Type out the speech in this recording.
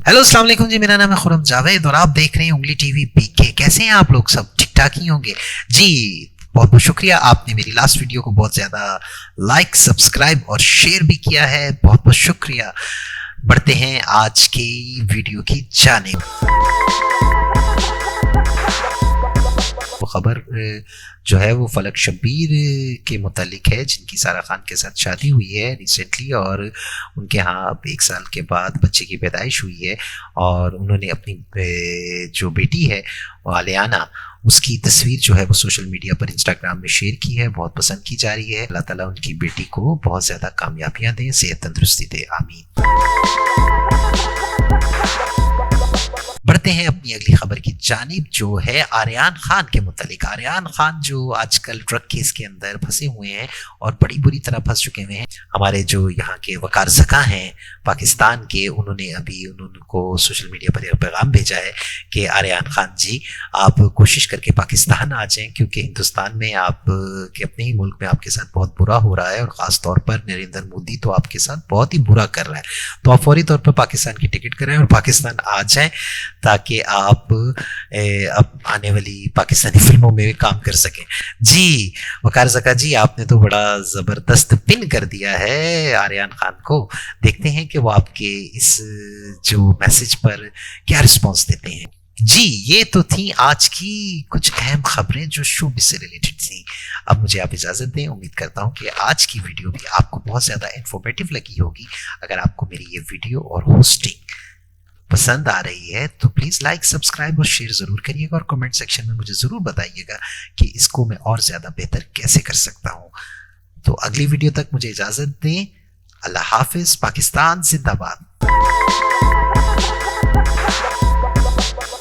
Hello अस्सलाम वालेकुम जी, मेरा नाम है खुरम जावेद और आप देख रहे हैं उंगली टीवी पीके। कैसे हैं आप लोग? सब ठीक ठाक ही होंगे जी। बहुत बहुत शुक्रिया, आपने मेरी लास्ट वीडियो को बहुत ज़्यादा लाइक, सब्सक्राइब और शेयर भी किया है। बहुत बहुत शुक्रिया। बढ़ते हैं आज की वीडियो की जानिब। वो खबर जो है वो फलक शब्बीर के मुतालिक है, जिनकी सारा खान के साथ शादी हुई है रिसेंटली और उनके यहाँ अब 1 साल के बाद बच्चे की पैदाइश हुई है और उन्होंने अपनी जो बेटी है आलियाना, उसकी तस्वीर जो है वो सोशल मीडिया पर इंस्टाग्राम में शेयर की है। बहुत पसंद की जा रही है। अल्लाह ताला उनकी बेटी को बहुत ज़्यादा कामयाबियाँ दें, सेहत तंदुरुस्ती दे, आमीन। बढ़ते हैं अपनी अगली खबर की जानिब, जो है आर्यान खान के मुतालिक। आर्यान खान जो आजकल ड्रग केस के अंदर फंसे हुए हैं और बड़ी बुरी तरह फंस चुके हुए हैं। हमारे जो यहाँ के वकार ज़का हैं पाकिस्तान के, उन्होंने अभी उनको सोशल मीडिया पर पैगाम भेजा है कि आर्यान खान जी, आप कोशिश करके पाकिस्तान आ जाएं, क्योंकि हिंदुस्तान में आप के अपने ही मुल्क में आपके साथ बहुत बुरा हो रहा है और ख़ास तौर पर नरेंद्र मोदी तो आपके साथ बहुत ही बुरा कर रहा है। तो आप फौरी तौर पर पाकिस्तान की टिकट कराएं और पाकिस्तान आ जाएं, ताकि आप अब आने वाली पाकिस्तानी फिल्मों में भी काम कर सकें। जी वकार ज़का जी, आपने तो बड़ा ज़बरदस्त पिन कर दिया है आर्यान खान को। देखते हैं कि वो आपके इस जो मैसेज पर क्या रिस्पॉन्स देते हैं। जी ये तो थी आज की कुछ अहम खबरें जो शोबिज़ से रिलेटेड थी। अब मुझे आप इजाज़त दें। उम्मीद करता हूँ कि आज की वीडियो भी आपको बहुत ज़्यादा इन्फॉर्मेटिव लगी होगी। अगर आपको मेरी ये वीडियो और होस्टिंग पसंद आ रही है तो प्लीज़ लाइक, सब्सक्राइब और शेयर ज़रूर करिएगा और कमेंट सेक्शन में मुझे ज़रूर बताइएगा कि इसको मैं और ज़्यादा बेहतर कैसे कर सकता हूँ। तो अगली वीडियो तक मुझे इजाज़त दें। अल्लाह हाफिज़। पाकिस्तान जिंदाबाद।